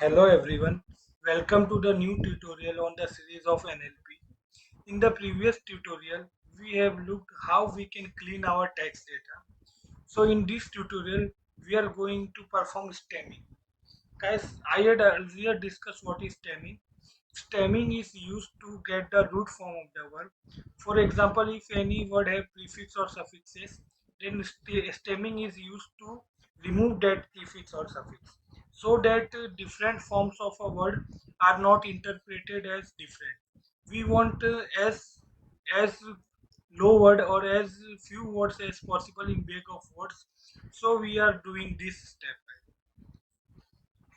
Hello everyone, welcome to the new tutorial on the series of NLP. In the previous tutorial, we have looked how we can clean our text data. So in this tutorial, we are going to perform stemming. Guys, I had earlier discussed what is stemming. Stemming is used to get the root form of the word. For example, if any word have prefix or suffixes, then stemming is used to remove that prefix or suffix so that different forms of a word are not interpreted as different. We want as low word or as few words as possible in bag of words. So we are doing this step.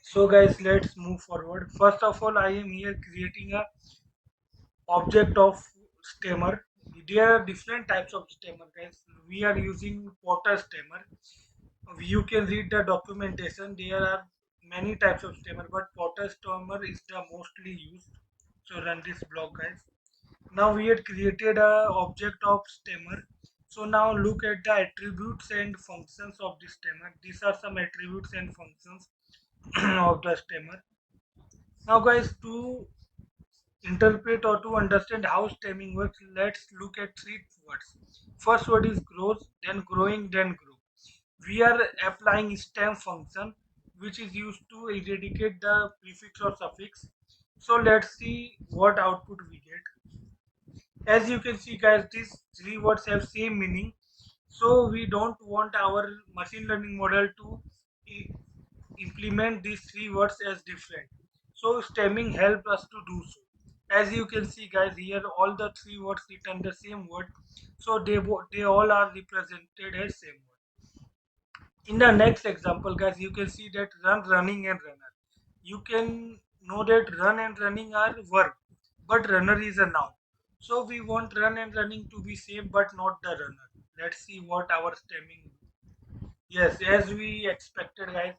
So guys, let's move forward. First of all, I am here creating a object of stemmer. There are different types of stemmer, guys. We are using Potter stemmer. You can read the documentation. There are many types of stemmer, but Potter stemmer is the mostly used. So run this block, guys. Now we had created a object of stemmer. So now look at the attributes and functions of the stemmer. These are some attributes and functions of the stemmer. Now guys, to interpret or to understand how stemming works, let's look at three words. First word is grows, then growing, then grow. We are applying stem function which is used to eradicate the prefix or suffix. So let's see what output we get. As you can see guys, these three words have same meaning. So we don't want our machine learning model to i- implement these three words as different. So stemming helped us to do so. As you can see guys, here all the three words written the same word. So they all are represented as same word. In the next example guys, you can see that run, running and runner. You can know that run and running are verb, but runner is a noun. So we want run and running to be same but not the runner. Let's see what our stemming. Yes, as we expected, guys,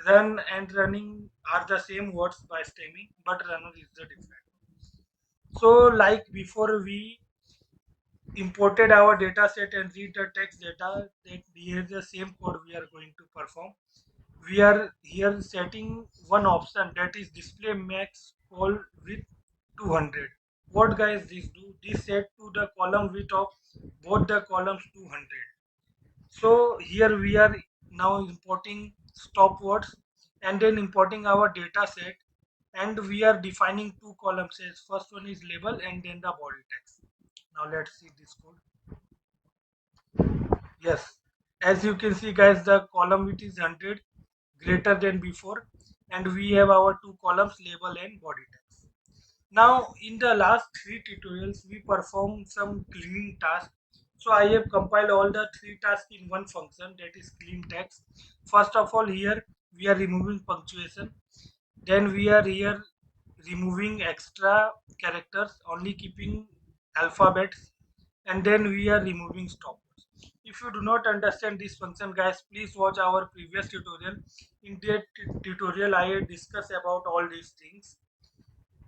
run and running are the same words by stemming, but runner is the different. So, like before, we imported our data set and read the text data. That here the same code we are going to perform. We are here setting one option, that is display max call with 200. What guys this do? This set to the column width of both the columns 200. So here we are now importing stop words and then importing our data set, and we are defining two columns as first one is label and then the body text. Now let's see this code. Yes, as you can see guys, the column width is 100 greater than before, and we have our two columns label and body text. Now, in the last three tutorials, we performed some cleaning tasks. So I have compiled all the three tasks in one function, that is clean text. First of all, here we are removing punctuation. Then we are here removing extra characters, only keeping alphabets. And then we are removing stoppers. If you do not understand this function, guys, please watch our previous tutorial. In that tutorial, I had discussed about all these things.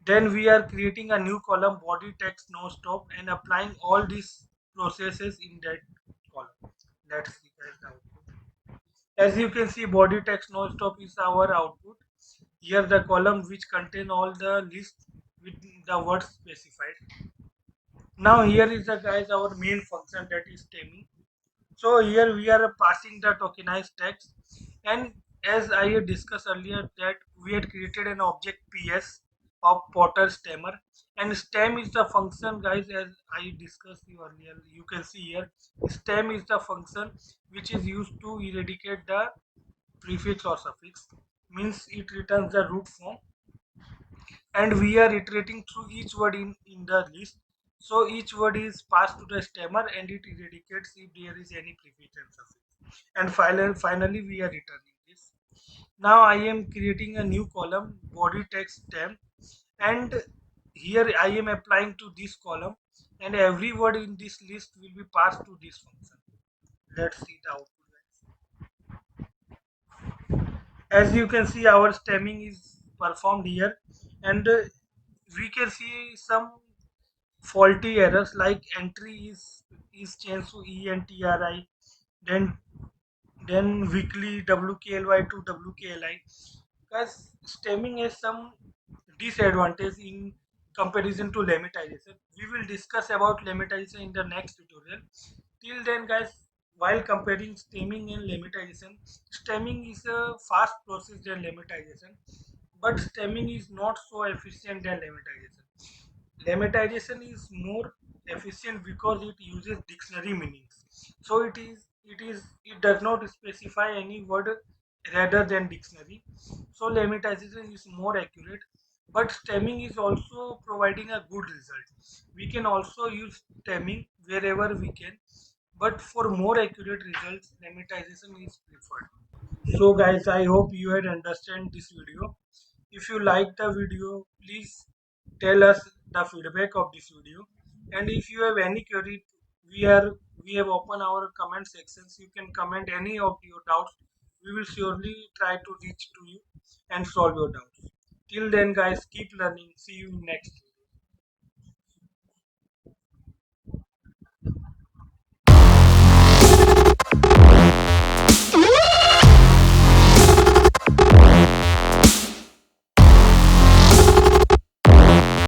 Then we are creating a new column body text no stop and applying all these processes in that column. Let's see guys the output. As you can see, body text no stop is our output. Here the column which contain all the list with the words specified. Now here is the guys our main function, that is stemming. So here we are passing the tokenized text, and as I had discussed earlier that we had created an object PS of Potter stemmer, and stem is the function guys, as I discussed you earlier. You can see here stem is the function which is used to eradicate the prefix or suffix, means it returns the root form, and we are iterating through each word in the list. So each word is passed to the stemmer and it eradicates if there is any prefix and suffix. And finally we are returning this. Now I am creating a new column body text stem, and here I am applying to this column, and every word in this list will be passed to this function. Let's see the output, as you can see our stemming is performed here, and we can see some faulty errors like entry is changed to entri, then weekly wkly to wkli. Because stemming has some disadvantage in comparison to lemmatization. We will discuss about lemmatization in the next tutorial. Till then, guys, while comparing stemming and lemmatization, stemming is a fast process than lemmatization, but stemming is not so efficient than lemmatization. Lemmatization is more efficient because it uses dictionary meanings. So it does not specify any word rather than dictionary. So lemmatization is more accurate, but stemming is also providing a good result. We can also use stemming wherever we can, but for more accurate results, lemmatization is preferred. So guys, I hope you had understand this video. If you like the video, please tell us the feedback of this video. And if you have any query, we are we have opened our comment sections. You can comment any of your doubts. We will surely try to reach to you and solve your doubts. Till then, guys, keep learning. See you next.